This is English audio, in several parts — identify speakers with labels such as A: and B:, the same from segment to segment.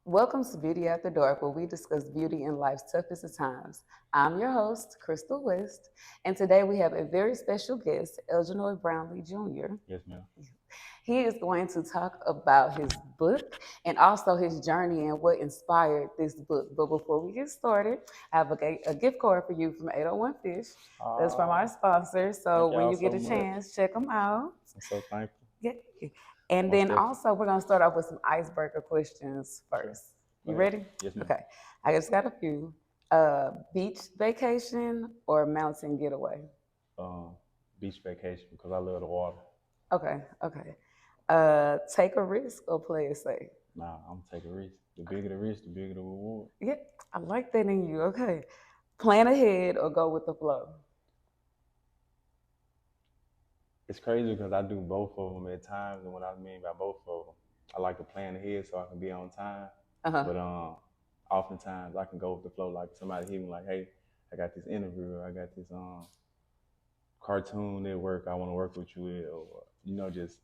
A: Welcome to Beauty After Dark, where we discuss beauty in life's toughest of times. I'm your host, Crystal West, and today we have a very special guest, Elgenoie Brownlee Jr.
B: Yes, ma'am.
A: He is going to talk about his book and also his journey and what inspired this book. But before we get started, I have a gift card for you from 801 Fish. That's from our sponsor. So
B: Thank
A: when
B: y'all
A: you get
B: so
A: a
B: much.
A: chance, check them out.
B: I'm so thankful.
A: Yeah. And
B: Most
A: then
B: definitely.
A: also, we're going to start off with some icebreaker questions
B: Sure.
A: first.
B: Go
A: You
B: ahead.
A: ready?
B: Yes, ma'am.
A: Okay. I just got a few. Beach vacation or mountain getaway?
B: Um, Beach vacation because I love the water.
A: Okay, okay. Take a risk or play it safe?
B: Nah, I'm taking a risk. The bigger the risk, the bigger the reward.
A: Yeah, I like that in you. Okay. Plan ahead or go with the flow?
B: It's crazy because I do both of them at times, and what I mean by both of them, I like to plan ahead so I can be on time.
A: Uh-huh.
B: But oftentimes I can go with the flow. Like somebody hit me like, "Hey, I got this interview, or I got this cartoon at work I want to work with you with," or just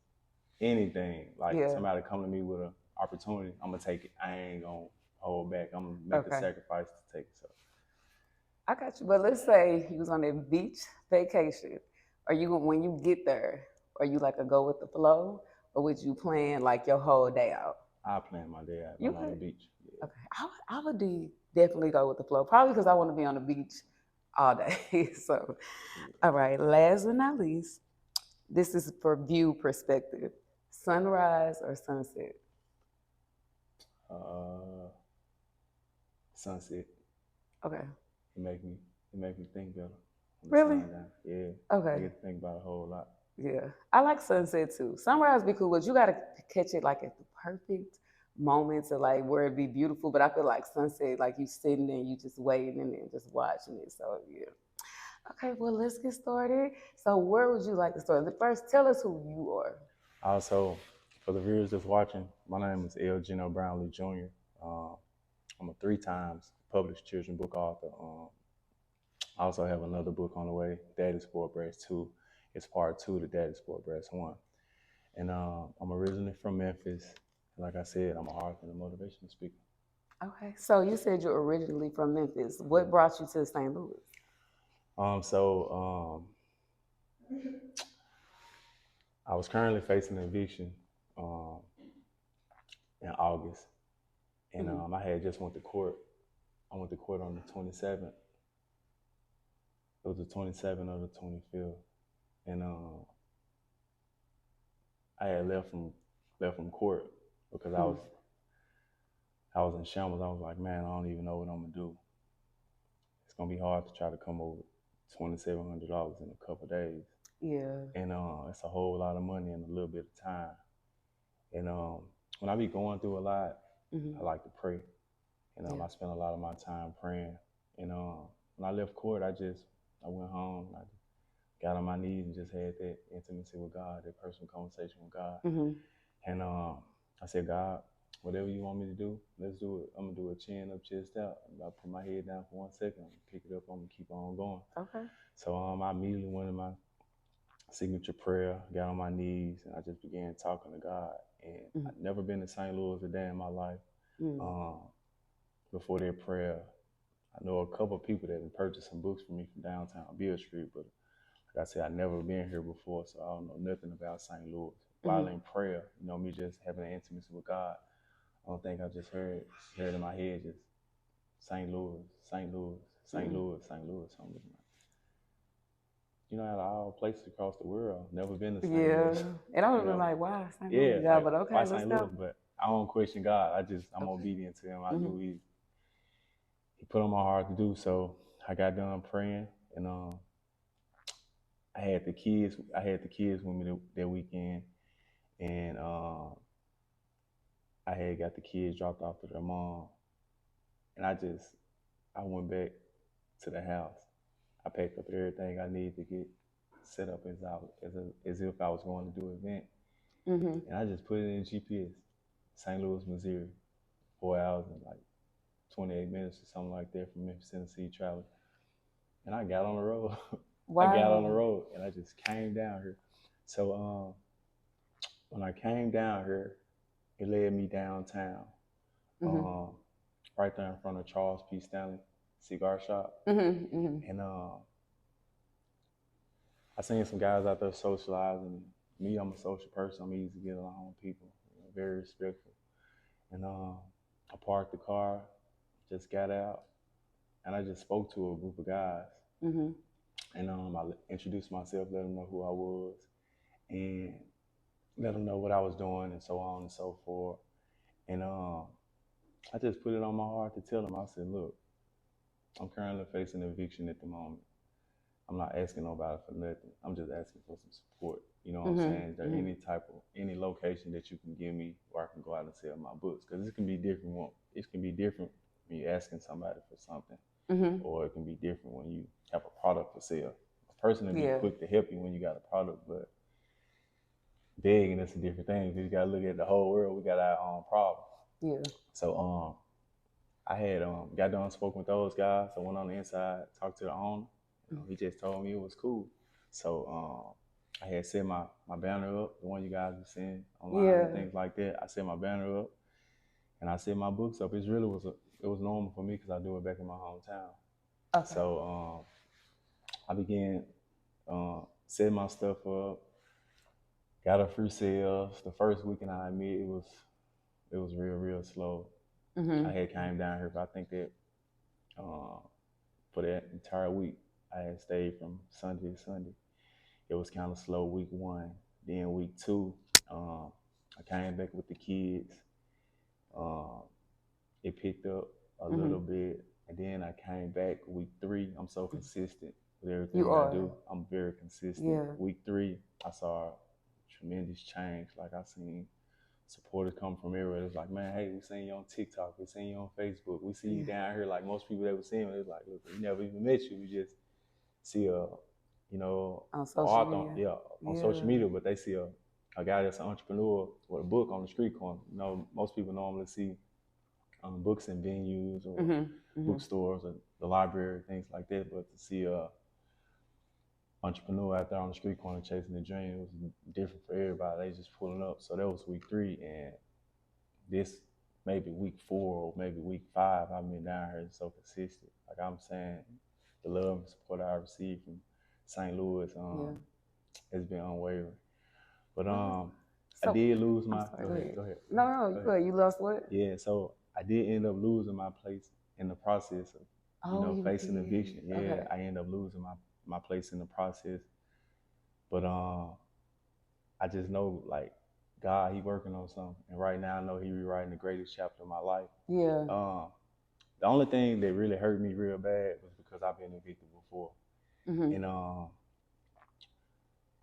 B: anything. Like
A: Yeah.
B: somebody come to me with an opportunity, I'm gonna take it. I ain't gonna hold back. I'm gonna make the
A: Okay.
B: sacrifice to take it. So
A: I got you. But let's say you was on a beach vacation. Are you when you get there, are you like a go with the flow? Or would you plan like your whole day out?
B: I plan my day out
A: You
B: when I'm on the
A: would?
B: beach. Yeah.
A: Okay. I would definitely go with the flow. Probably because I want to be on the beach all day. So all right, last but not least, this is for view perspective. Sunrise or sunset?
B: Uh, Sunset.
A: Okay.
B: It make me think better when the
A: Really?
B: sun down. Yeah. I
A: Okay.
B: get to think about a whole lot.
A: Yeah. I like sunset too. Sunrise be cool, but you gotta catch it like at the perfect moment to like where it be beautiful. But I feel like sunset, like you sitting there, you just waiting and then just watching it. So yeah. Okay, well let's get started. So where would you like to start? First, tell us who you are.
B: Also, for the viewers that's watching, my name is Elgenoie Brownlee Jr. Um, I'm a 3 times published children's book author. I also have another book on the way, Daddy Sport Brass 2. It's part 2 to Daddy Sport Brass 1. And I'm originally from Memphis. Like I said, I'm an author and a motivational speaker.
A: Okay, so you said you're originally from Memphis. What brought you to St. Louis?
B: So I was currently facing an eviction um, in August. And I had just went to court. I went to court on the 27th. It was the 27th or the 25th. And I had left from court because I was in shambles. I was like, man, I don't even know what I'm gonna do. It's gonna be hard to try to come over $2,700 in a couple of days.
A: Yeah.
B: And it's a whole lot of money in a little bit of time. And when I be going through a lot, I like to pray. And I spend a lot of my time praying. And when I left court, I went home. I got on my knees and just had that intimacy with God, that personal conversation with God. And I said, God, whatever you want me to do, let's do it. I'm gonna do a chin up, chest out. I put my head down for 1 second. I'm gonna pick it up. I'm gonna keep on going.
A: Okay.
B: So I immediately went in my signature prayer, got on my knees, and I just began talking to God. And I'd never been to St. Louis a day in my life. Before that prayer, I know a couple of people that had purchased some books for me from downtown Beale Street, but like I said, I'd never been here before, so I don't know nothing about St. Louis. While in prayer, me just having an intimacy with God, I don't think I just heard in my head just St. Louis, St. Louis, St. Louis, St. Louis. So I'm just like, out of all places across the world, never been to St. Louis.
A: And I would have been like, why St. Louis?
B: Yeah,
A: Yeah,
B: like,
A: but okay,
B: why
A: let's
B: St.
A: go.
B: Louis? But I don't question God. I'm obedient to him. I knew he put on my heart to do. So I got done praying, and I had the kids with me that weekend, and I had got the kids dropped off to their mom, and I went back to the house. I packed up everything I needed to get set up as if I was going to do an event, and I just put it in GPS, St. Louis, Missouri, 4 hours and like 28 minutes or something like that from Memphis, Tennessee, traveling, and I got on the road.
A: Wow.
B: I got on the road and I just came down here. So when I came down here, it led me downtown. right there in front of Charles P. Stanley cigar shop. And I seen some guys out there socializing. Me, I'm a social person. I'm easy to get along with people. Very respectful. And I parked the car, just got out, and I just spoke to a group of guys. And I introduced myself, let them know who I was, and let them know what I was doing, and so on and so forth. And I just put it on my heart to tell them. I said, look, I'm currently facing eviction at the moment. I'm not asking nobody for nothing. I'm just asking for some support. You know what I'm saying? Is there any location that you can give me where I can go out and sell my books? Because it can be different. It can be different when you're asking somebody for something, or it can be different when you have a product for sale. A person will be quick to help you when you got a product, but begging is a different thing. Because you got to look at the whole world. We got our own problems. Yeah. So I had got done spoken with those guys. I went on the inside, talked to the owner. He just told me it was cool. So I had set my banner up, the one you guys were seeing online and things like that. I set my banner up, and I set my books up. It really was it was normal for me because I do it back in my hometown. Okay. So I began setting my stuff up. Got a few sales. The first weekend, I admit it was real slow. I had came down here, but I think that for that entire week, I had stayed from Sunday to Sunday. It was kind of slow week 1. Then week 2, I came back with the kids. It picked up a little bit. And then I came back week 3. I'm so consistent with everything I do. I'm very consistent. Yeah. Week 3, I saw a tremendous change. Like I seen supporters come from everywhere. It's like, man, hey, we seen you on TikTok. We seen you on Facebook. We see you down here. Like most people that were seeing me, it's like, look, we never even met you. We just see on social media. On social media, but they see a guy that's an entrepreneur with a book on the street corner. Most people normally see books in venues or bookstores or the library, things like that. But to see a entrepreneur out there on the street corner chasing the dream, it was different for everybody. They just pulling up. So that was week 3, and this maybe week 4 or maybe week 5, I've been down here so consistent. Like I'm saying, the love and support I received from St. Louis has been unwavering. But I did lose my. Go ahead.
A: No, you go ahead. You lost what?
B: Yeah, so I did end up losing my place in the process of facing eviction. Yeah, okay. I ended up losing my place in the process. But I just know, like, God, he working on something. And right now I know he rewriting the greatest chapter of my life. Yeah. The only thing that really hurt me real bad was because I've been evicted before. And I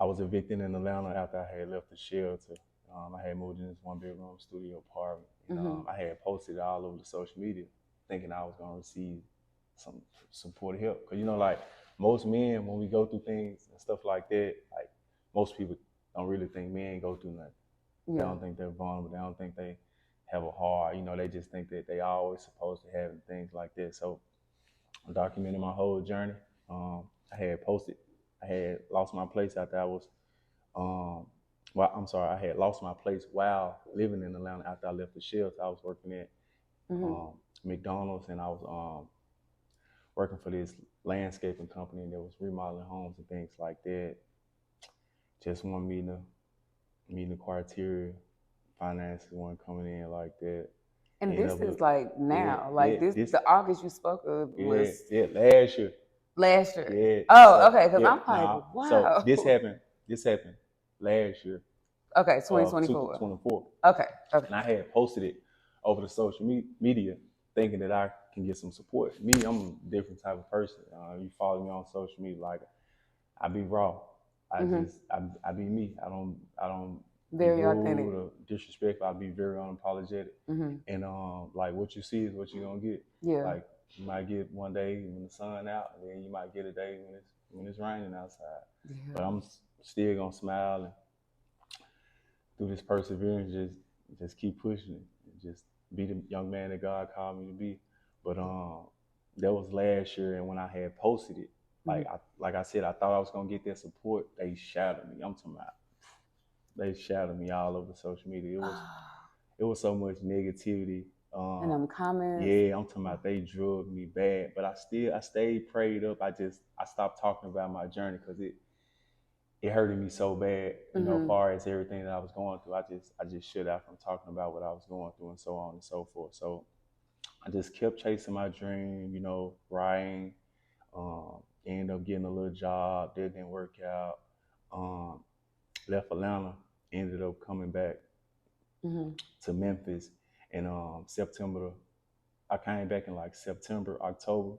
B: was evicted in Atlanta after I had left the shelter. I had moved in this 1-bedroom studio apartment. And I had posted it all over the social media thinking I was gonna receive some support help. Cause like most men, when we go through things and stuff like that, like most people don't really think men go through nothing. Yeah. They don't think they're vulnerable. They don't think they have a heart. They just think that they always supposed to have things like that. So I documented my whole journey. I had lost my place after I was, I had lost my place while living in Atlanta after I left the shelter. I was working at McDonald's, and I was working for this landscaping company that was remodeling homes and things like that. Just one meeting the criteria, finances weren't coming in like that.
A: And this is like now, this the August you spoke of was
B: last year.
A: Last year.
B: Yeah.
A: Oh, okay. Because I'm like, wow.
B: So this happened last year.
A: Okay, 2024.
B: 2024.
A: Okay.
B: And I had posted it over the social media, thinking that I can get some support. Me, I'm a different type of person. You follow me on social media, like I be raw. I be me. I don't
A: very authentic
B: or disrespectful. I be very unapologetic. And like what you see is what you're gonna get. Yeah. Like you might get one day when the sun out, and then you might get a day when it's raining outside. Yeah. But I'm still gonna smile and through this perseverance, just keep pushing it, and just be the young man that God called me to be. But that was last year, and when I had posted it, like I said, I thought I was gonna get that support. They shouted me. I'm talking about. They shouted me all over social media. It was so much negativity
A: And them comments.
B: Yeah, I'm talking about they drugged me bad, but I stayed prayed up. I stopped talking about my journey because it hurted me so bad, you know, as far as everything that I was going through. I just shut out from talking about what I was going through and so on and so forth. So I just kept chasing my dream, you know, writing. Ended up getting a little job, that didn't work out. Left Atlanta, ended up coming back to Memphis in September. I came back in like September, October,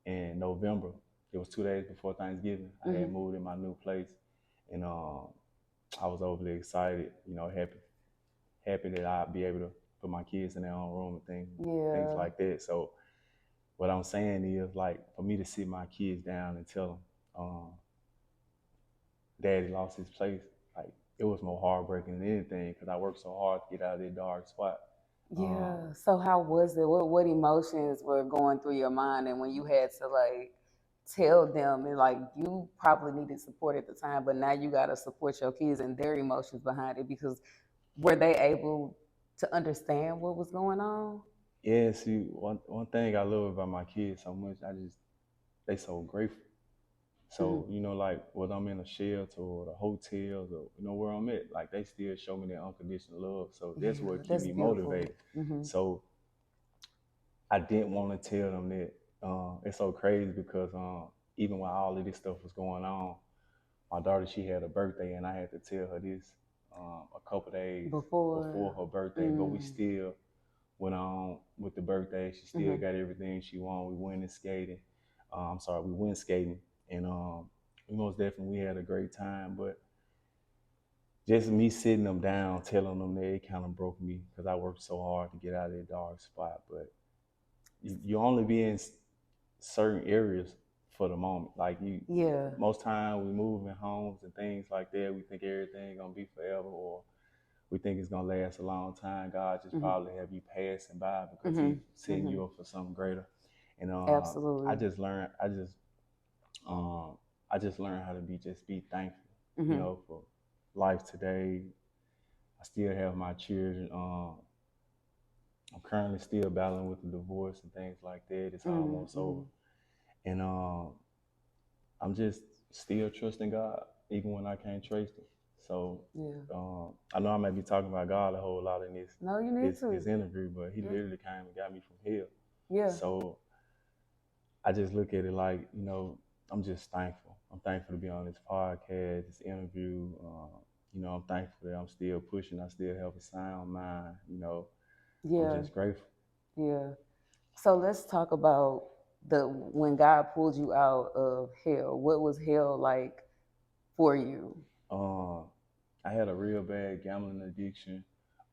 B: and November. It was 2 days before Thanksgiving. I had moved in my new place, and I was overly excited, you know, happy that I'd be able to put my kids in their own room and things like that. So what I'm saying is, like, for me to sit my kids down and tell them, Daddy lost his place, like, it was more heartbreaking than anything because I worked so hard to get out of that dark spot.
A: Yeah. So how was it? What emotions were going through your mind, and when you had to like tell them, and like you probably needed support at the time, but now you got to support your kids and their emotions behind it, because were they able to understand what was going on?
B: Yeah, see, one thing I love about my kids so much, they so grateful. So, you know, like whether I'm in a shelter or the hotels or, you know, where I'm at, like they still show me their unconditional love. So that's what keeps me motivated. So I didn't want to tell them that. It's so crazy because even while all of this stuff was going on, my daughter, she had a birthday and I had to tell her this a couple days before her birthday, but we still went on with the birthday. She still got everything she wanted. We went skating. We went skating, and we most definitely we had a great time. But just me sitting them down, telling them that, it kind of broke me because I worked so hard to get out of that dark spot. But you only be in certain areas for the moment. Like most time we move in homes and things like that. We think everything gonna be forever, or we think it's gonna last a long time. God just probably have you passing by because He's setting you up for something greater. And
A: Absolutely.
B: I just learned how to be thankful, you know, for life today. I still have my children. I'm currently still battling with the divorce and things like that. It's almost over, and I'm just still trusting God even when I can't trace Him. So I know I may be talking about God a whole lot in this this interview, but He literally came and got me from hell.
A: Yeah.
B: So I just look at it like, you know, I'm just thankful. I'm thankful to be on this podcast, this interview. You know, I'm thankful that I'm still pushing. I still have a sound mind. You know, I'm just grateful.
A: Yeah. So let's talk about when God pulled you out of hell. What was hell like for you?
B: I had a real bad gambling addiction.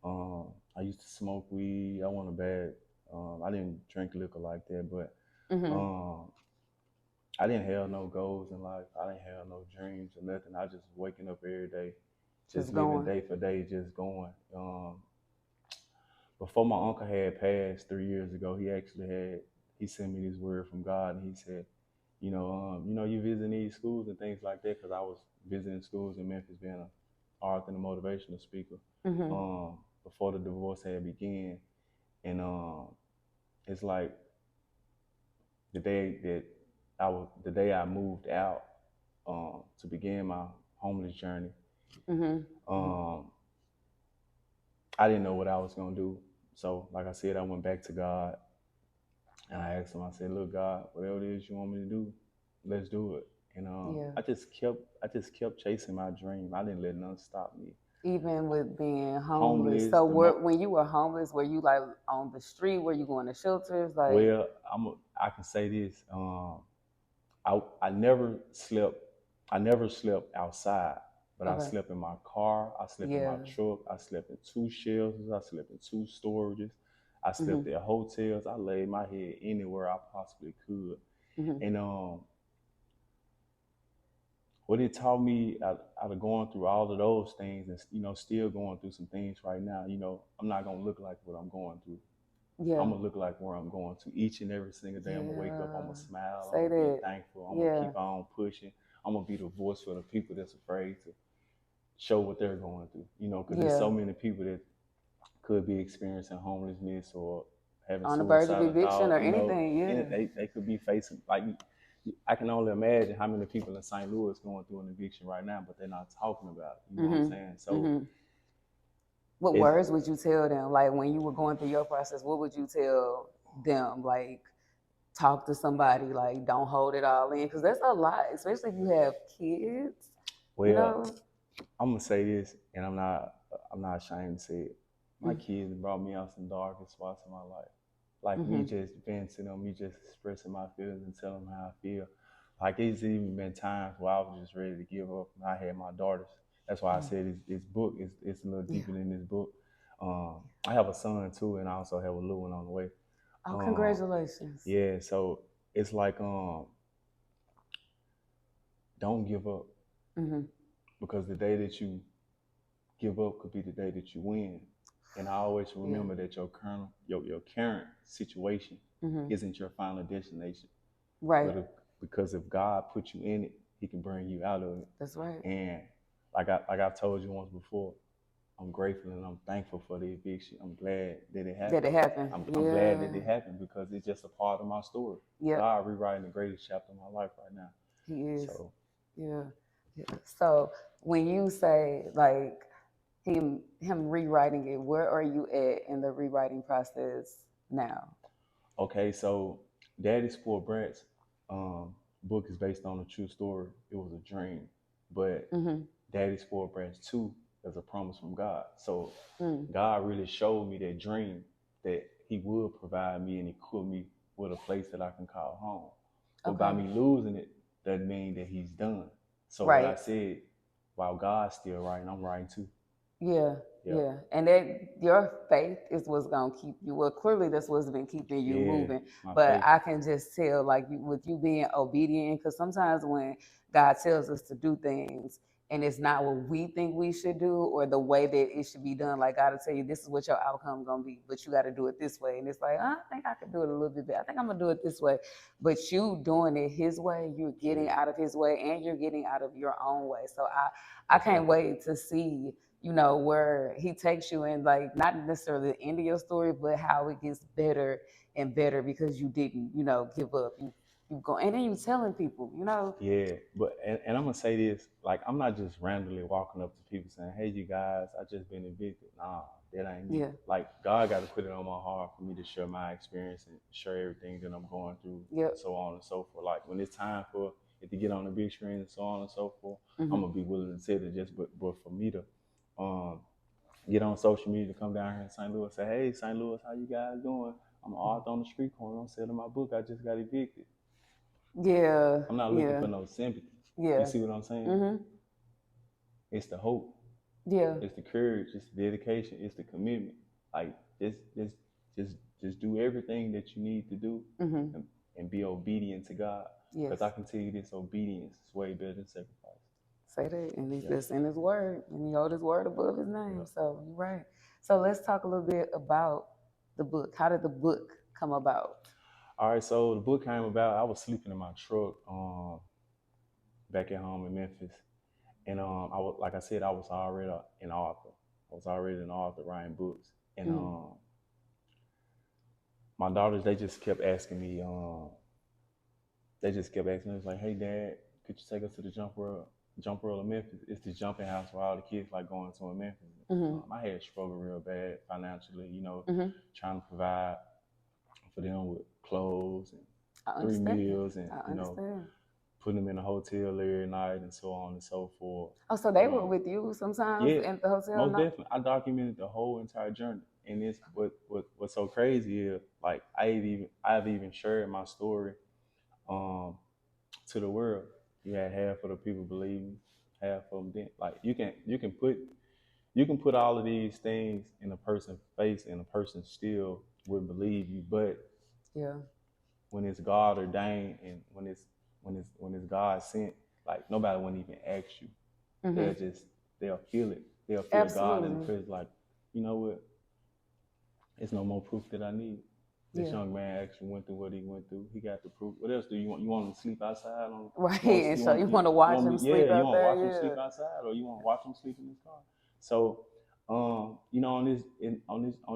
B: I used to smoke weed. I wasn't bad. I didn't drink liquor like that, but I didn't have no goals in life. I didn't have no dreams or nothing. I just waking up every day, just living day for day, just going. Before my uncle had passed 3 years ago, he sent me this word from God, and he said, you know, you visiting these schools and things like that, because I was visiting schools in Memphis, being an art and a motivational speaker before the divorce had begun, and it's like the day I moved out to begin my homeless journey. I didn't know what I was gonna do, so like I said, I went back to God. And I asked Him, I said, look, God, whatever it is you want me to do, let's do it. And I just kept chasing my dream. I didn't let nothing stop me.
A: Even with being homeless. So when you were homeless, were you like on the street? Were you going to shelters? Like,
B: well, I can say this. I never slept outside, but I slept in my car. I slept in my truck. I slept in 2 shelters. I slept in 2 storages. I slept at hotels. I laid my head anywhere I possibly could. And what it taught me out of going through all of those things, and, you know, still going through some things right now, you know, I'm not going to look like what I'm going through. I'm going to look like where I'm going to. Each and every single day, I'm going to wake up, I'm going to smile, I'm going to be thankful, I'm going to keep on pushing. I'm going to be the voice for the people that's afraid to show what they're going through, you know, because there's so many people that could be experiencing homelessness or having
A: on the verge of
B: suicidal
A: eviction
B: thoughts,
A: or anything. Yeah.
B: and they could be facing, like, I can only imagine how many people in St. Louis going through an eviction right now, but they're not talking about it. You know what I'm saying? So,
A: what words would you tell them? Like when you were going through your process, what would you tell them? Like, talk to somebody. Like, don't hold it all in, because that's a lot, especially if you have kids.
B: Well,
A: you know?
B: I'm gonna say this, and I'm not ashamed to say it. My kids brought me out some darkest spots in my life. Like me just venting on me, just expressing my feelings and telling them how I feel. Like it's even been times where I was just ready to give up. And I had my daughters. That's why I said this book it's a little deeper than this book. I have a son too, and I also have a little one on the way.
A: Oh, congratulations.
B: Yeah, so it's like don't give up. Because the day that you give up could be the day that you win. And I always remember that your current situation isn't your final destination.
A: Right.
B: Because if God put you in it, He can bring you out of it.
A: That's right.
B: And like I've told you once before, I'm grateful and I'm thankful for the eviction. I'm glad that it happened. I'm glad that it happened because it's just a part of my story. God rewriting the greatest chapter of my life right now.
A: He is.
B: So,
A: yeah. So when you say like him rewriting it, where are you at in the rewriting process now?
B: Okay, so Daddy's Spoiled Brats book is based on a true story. It was a dream, but Daddy's Spoiled Brats 2 is a promise from God. So God really showed me that dream that He would provide me and equip me with a place that I can call home. But by me losing it doesn't mean that He's done. So what I said, while God's still writing, I'm writing too.
A: Yeah. And that your faith is what's gonna keep you. Well, clearly that's what's been keeping you moving. But faith. I can just tell, like, with you being obedient, because sometimes when God tells us to do things and it's not what we think we should do or the way that it should be done, like God will tell you this is what your outcome gonna be, but you got to do it this way. And it's like, I think I could do it a little bit better. I think I'm gonna do it this way. But you doing it His way, you're getting out of His way and you're getting out of your own way. So I can't wait to see, where He takes you, and like not necessarily the end of your story, but how it gets better and better because you didn't, give up. You go, and then you telling people,
B: Yeah, but and I'm gonna say this, like I'm not just randomly walking up to people saying, "Hey, you guys, I just been evicted." Nah, that ain't me. Like God got to put it on my heart for me to share my experience and share everything that I'm going through, so on and so forth. Like when it's time for it to get on the big screen and so on and so forth, I'm gonna be willing to say it. But for me to get on social media, to come down here in St. Louis, say, "Hey, St. Louis, how you guys doing? I'm an author on the street corner. I'm selling my book. I just got evicted."
A: Yeah.
B: I'm not looking for no sympathy. You see what I'm saying? It's the hope.
A: Yeah.
B: It's the courage. It's the dedication. It's the commitment. Like just do everything that you need to do and be obedient to God. Because I can tell you this, obedience is way better than sacrifice.
A: Say that, and it's in His word, and He holds His word above His name. So you're right. So let's talk a little bit about the book. How did the book come about?
B: All right, so the book came about. I was sleeping in my truck back at home in Memphis, and I was, like I said, I was already an author. I was already an author writing books, and my daughters, they just kept asking me. It's like, "Hey, Dad, could you take us to the Jump World of Memphis? It's the jumping house where all the kids like going to in Memphis." I had struggled real bad financially, trying to provide for them with clothes and 3 meals and putting them in a hotel every night and so on and so forth.
A: Oh, so they were with you sometimes at the hotel?
B: Most definitely. I documented the whole entire journey, and it's what's so crazy is like I've even shared my story to the world. You had half of the people believe me, half of them didn't. Like you can put all of these things in a person's face, and a person still would believe you. But when it's God ordained and when it's God sent, like nobody wouldn't even ask you. They'll feel it. They'll feel God in the presence. Like, you know what? It's no more proof that I need. This young man actually went through what he went through. He got the proof. What else do you want? You want him to sleep outside?
A: Right. You want to watch him sleep out there?
B: You want to watch him sleep outside, or you want to watch him sleep in his car? So, on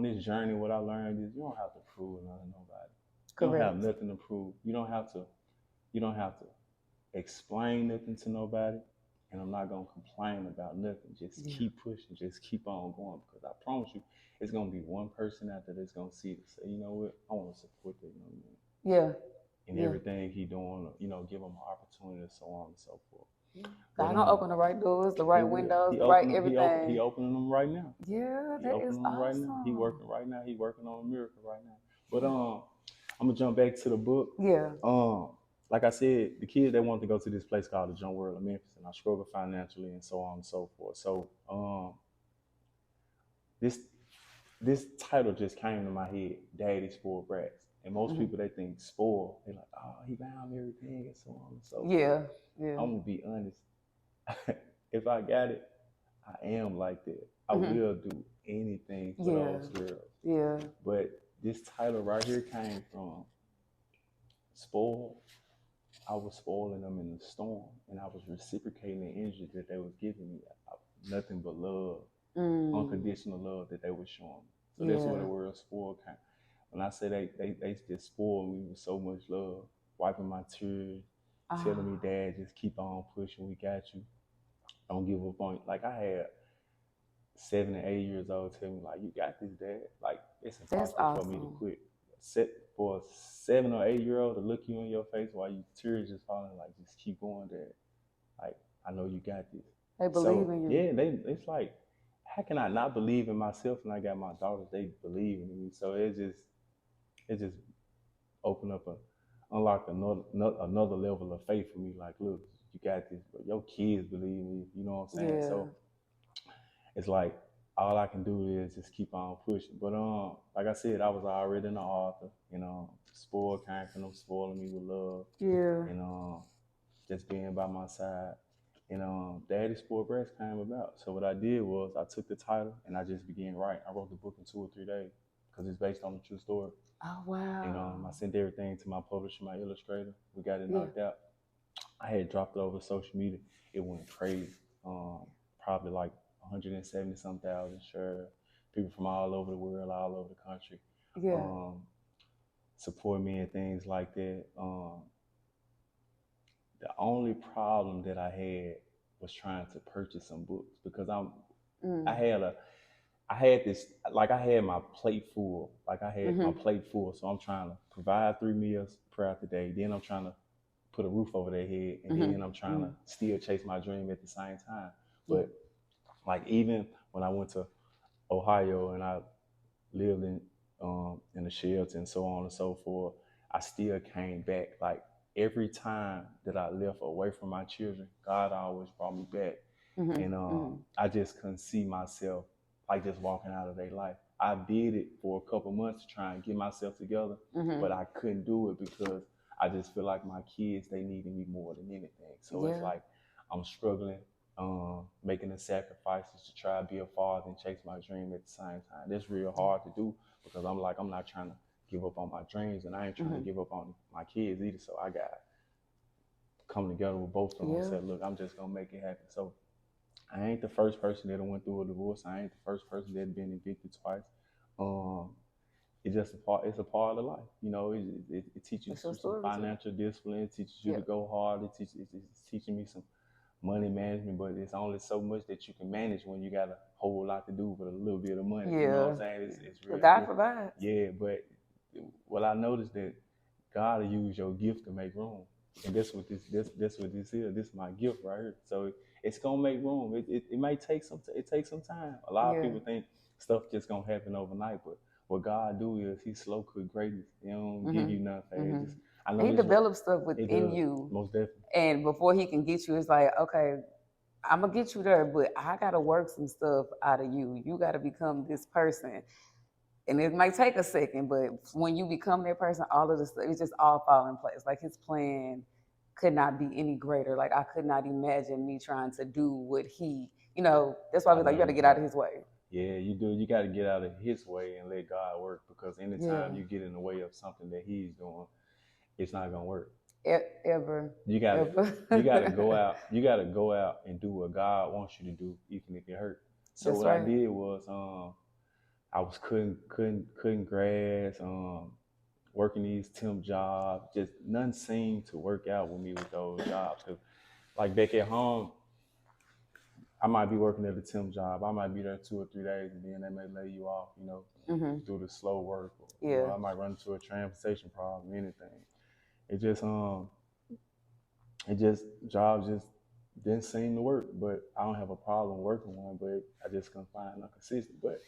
B: this journey, what I learned is you don't have to prove nothing to nobody.
A: Correct.
B: You don't have nothing to prove. You don't have to explain nothing to nobody. And I'm not gonna complain about nothing. Just keep pushing. Just keep on going, because I promise you, it's gonna be one person out there that's gonna see it and say, you know what, I want to support that young man.
A: Yeah.
B: And everything he doing, give him an opportunity, and so on and so forth.
A: God gonna open the right doors, the right windows, the right everything.
B: He opening them right now.
A: Yeah, that is awesome.
B: Right now. He working right now. He working on a miracle right now. But I'm gonna jump back to the book.
A: Yeah.
B: Like I said, the kids, they wanted to go to this place called the Junk World of Memphis, and I struggled financially and so on and so forth. So this title just came to my head, Daddy Spoiled Brats. And most people, they think spoiled. They're like, oh, he bound everything and so on and so forth.
A: Yeah.
B: I'm gonna be honest. If I got it, I am like that. I will do anything for those girls.
A: Yeah.
B: But this title right here came from spoiled. I was spoiling them in the storm, and I was reciprocating the energy that they was giving me. Nothing but love, unconditional love that they were showing me. So that's where the word spoiled came. When I say they just spoiled me with so much love, wiping my tears, telling me, Dad, just keep on pushing. We got you. Don't give up on it. Like, I had 7 and 8 years old tell me, like, you got this, Dad. Like, it's impossible for me to quit. For a 7 or 8 year old to look you in your face while your tears just falling, like, just keep going, Dad. Like, I know you got this.
A: They believe in you.
B: Yeah, it's like, how can I not believe in myself when I got my daughters? They believe in me. So it just opened up unlocked another level of faith for me. Like, look, you got this, but your kids believe in me. You know what I'm saying?
A: Yeah.
B: So it's like, all I can do is just keep on pushing. But like I said, I was already an author. Spoiled came from them spoiling me with love.
A: Yeah.
B: And just being by my side. And Daddy Spoiled Brats came about. So what I did was I took the title and I just began writing. I wrote the book in 2 or 3 days because it's based on a true story.
A: Oh, wow.
B: And I sent everything to my publisher, my illustrator. We got it knocked out. I had dropped it over social media. It went crazy. Probably like 170-some,000 shares. People from all over the world, all over the country.
A: Yeah.
B: Support me and things like that. The only problem that I had was trying to purchase some books because I had my plate full. Like, I had my plate full. So I'm trying to provide 3 meals throughout the day. Then I'm trying to put a roof over their head. And then I'm trying to still chase my dream at the same time. But like, even when I went to Ohio and I lived in a shelter and so on and so forth, I still came back. Like, every time that I left away from my children, God always brought me back. And I just couldn't see myself like just walking out of their life. I did it for a couple months to try and get myself together, but I couldn't do it because I just feel like my kids, they needed me more than anything. So it's like I'm struggling, making the sacrifices to try to be a father and chase my dream at the same time. That's real hard to do because I'm not trying to give up on my dreams, and I ain't trying to give up on my kids either. So I got to come together with both of them and say, look, I'm just going to make it happen. So I ain't the first person that went through a divorce. I ain't the first person that been evicted twice. It's just it's a part of life. It teaches you some financial discipline. It teaches you to go hard. It's teaching me some money management, but it's only so much that you can manage when you got a whole lot to do with a little bit of money. You know what I'm saying? It's real.
A: God provides.
B: Yeah, but I noticed that God will use your gift to make room. And that's what this is. This is my gift right here. So it's gonna make room. It may take some time. A lot of people think stuff just gonna happen overnight, but what God do is He slow cook greatness. He don't give you nothing.
A: He develops stuff within you.
B: Most definitely.
A: And before He can get you, it's like, okay, I'm gonna get you there, but I gotta work some stuff out of you. You gotta become this person. And it might take a second, but when you become that person, all of this stuff, it just all fall in place. Like, His plan could not be any greater. Like, I could not imagine me trying to do what He, that's why I was like, you got to get out of His way.
B: Yeah, you do. You got to get out of His way and let God work, because anytime you get in the way of something that He's doing, it's not gonna work.
A: Ever.
B: You gotta go out. You gotta go out and do what God wants you to do, even if it hurts. So I did was, I was cutting grass, working these temp jobs. Just none seemed to work out with me with those jobs. 'Cause like back at home, I might be working at a temp job. I might be there 2 or 3 days, and then they may lay you off, do the slow work. Or, I might run into a transportation problem, anything. Jobs just didn't seem to work. But I don't have a problem working one, but I just couldn't find a consistent. But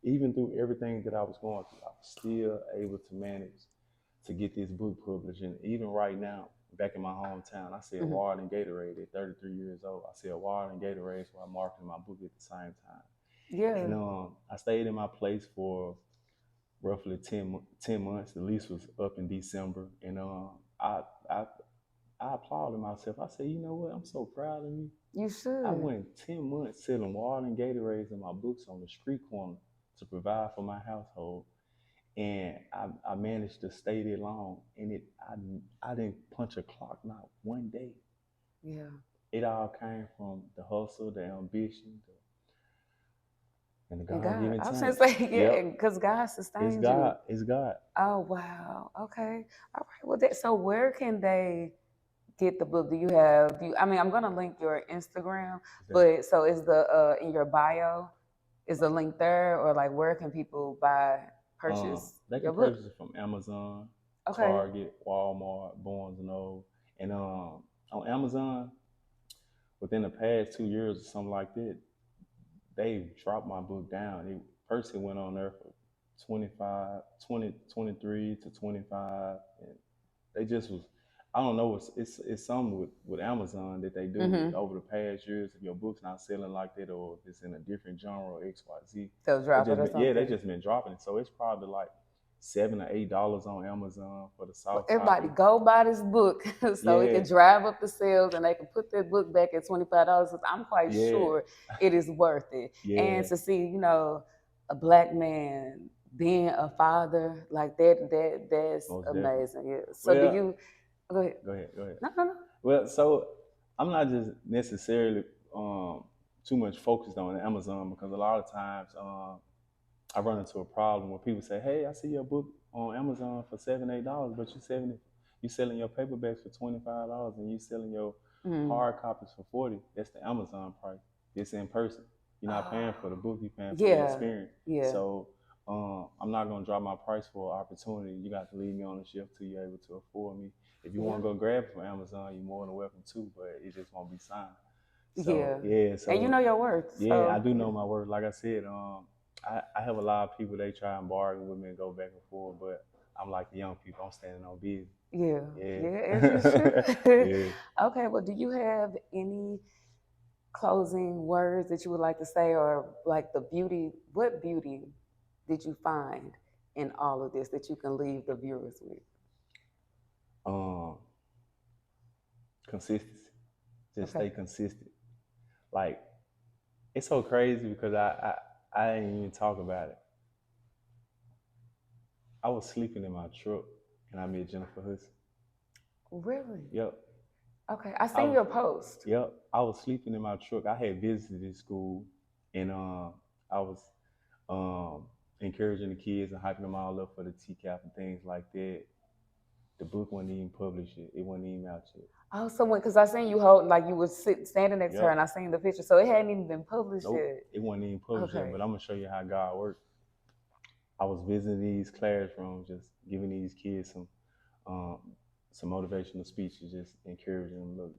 B: even through everything that I was going through, I was still able to manage to get this book published. And even right now, back in my hometown, I sell water and Gatorade at 33 years old. I sell water and Gatorade while marketing my book at the same time.
A: Yeah.
B: And I stayed in my place for roughly 10 months. The lease was up in December. And I applauded myself. I said, you know what? I'm so proud of me.
A: You should.
B: I went 10 months selling water and Gatorades in my books on the street corner to provide for my household. And I managed to stay there long. And I didn't punch a clock, not one day.
A: Yeah.
B: It all came from the hustle, the ambition, and the God-given
A: I was
B: time.
A: going to say, yeah, because God sustains you.
B: It's God. It's God.
A: Oh, wow. Okay. All right. Well, so where can they get the book? Do you have, I'm going to link your Instagram, but so is the, in your bio, is the link there, or like where can people purchase
B: they
A: your
B: can
A: book?
B: purchase it from Amazon, Target, Walmart, Barnes & Noble. And on Amazon, within the past 2 years or something like that, they dropped my book down. It first it went on there for 23 to 25, and they just was, I don't know, it's something with Amazon that they do over the past years. If your book's not selling like that, or if it's in a different genre or XYZ,
A: they'll drop it or something.
B: Yeah, they just been dropping it. So it's probably like $7 or $8 on Amazon for the soft copy.
A: Everybody go buy this book so it can drive up the sales, and they can put their book back at $25. I'm quite sure it is worth it. And to see, a Black man being a father like that's
B: Most
A: amazing.
B: definitely.
A: Yeah. So do you go ahead?
B: Go ahead.
A: No.
B: Well, so I'm not just necessarily too much focused on Amazon, because a lot of times I run into a problem where people say, "Hey, I see your book on Amazon for $7, $8, but you selling your paperbacks for $25, and you selling your hard copies for $40. That's the Amazon price. It's in person. You're not paying for the book. You're paying for the experience.
A: Yeah.
B: So I'm not gonna drop my price for an opportunity. You got to leave me on the shelf till you're able to afford me. If you want to go grab it from Amazon, you're more than welcome to, but it just won't be signed. So, so,
A: and you know your worth.
B: Yeah, I do know my worth. Like I said, I have a lot of people, they try and bargain with me and go back and forth, but I'm like the young people. I'm standing on business.
A: Yeah. Okay, well, do you have any closing words that you would like to say, or like what beauty did you find in all of this that you can leave the viewers with?
B: Consistency. Just stay consistent. Like, it's so crazy because I didn't even talk about it. I was sleeping in my truck and I met Jennifer Hudson.
A: Really?
B: Yep.
A: Okay, I seen your post.
B: Yep. I was sleeping in my truck. I had visited this school, and I was encouraging the kids and hyping them all up for the TCAP and things like that. The book wasn't even published yet. It wasn't even out yet.
A: Oh, so because I seen you holding, like you was standing next to her, and I seen the picture, so it hadn't even been published yet.
B: It wasn't even published yet, but I'm gonna show you how God works. I was visiting these classrooms, just giving these kids some motivational speeches, just encouraging them. Look,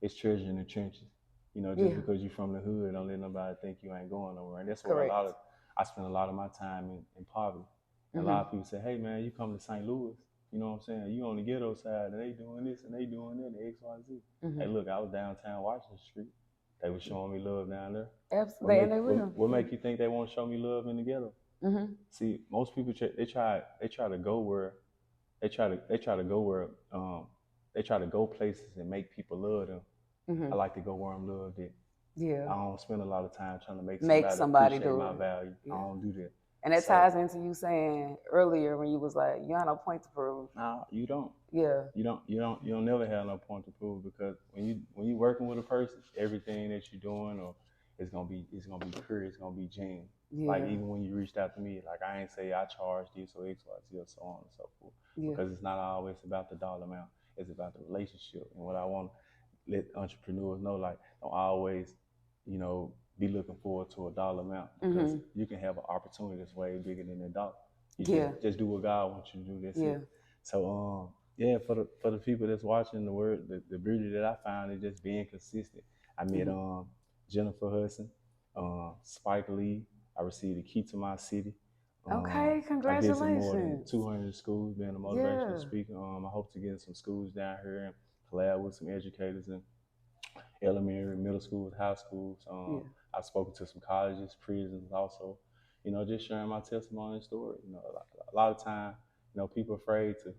B: it's treasure in the trenches. Just because you're from the hood, don't let nobody think you ain't going nowhere. And that's where I spend a lot of my time in poverty. And a lot of people say, "Hey man, you come to St. Louis, you know what I'm saying? You on the ghetto side, and they doing this and they doing that, and XYZ." Hey, look, I was downtown Washington Street. They were showing me love down there.
A: Absolutely,
B: What make you think they won't show me love in the ghetto? See, most people they try to go where they try to go places and make people love them. I like to go where I'm loved at.
A: Yeah.
B: I don't spend a lot of time trying to make somebody appreciate my value. I don't do that.
A: And that ties into you saying earlier when you was like, you have no point to prove.
B: Nah, you don't.
A: Yeah.
B: You'll never have no point to prove, because when you working with a person, everything that you're doing, or it's gonna be pure, it's gonna be genuine. Like
A: Yeah.
B: even when you reached out to me, like I ain't say I charge this or X, Y, Z or so on and so forth.
A: Yeah.
B: Because it's not always about the dollar amount. It's about the relationship. And what I want to let entrepreneurs know, like, don't always, you know, be looking forward to a dollar amount, because you can have an opportunity that's way bigger than a dollar. You just do what God wants you to do. That's it. So yeah, for the people that's watching, the beauty that I found is just being consistent. I met Jennifer Hudson, Spike Lee. I received the key to my city.
A: Okay,
B: I visited more than
A: congratulations.
B: 200 schools being a motivational speaker. I hope to get in some schools down here and collab with some educators in elementary, middle schools, high schools. I've spoken to some colleges, prisons also. You know, just sharing my testimony and story. You know, a lot of time, you know, people afraid to,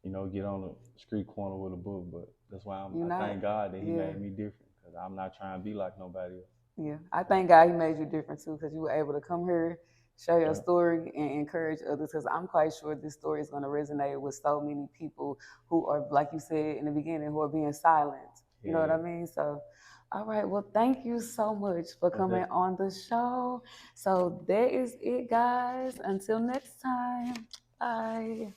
B: you know, get on the street corner with a book, but that's why I thank God that He made me different, because I'm not trying to be like nobody else.
A: Yeah, I thank God He made you different too, because you were able to come here, share your story, and encourage others. Because I'm quite sure this story is going to resonate with so many people who are, like you said in the beginning, who are being silent. You know what I mean? So, all right. Well, thank you so much for coming on the show. So that is it, guys. Until next time. Bye.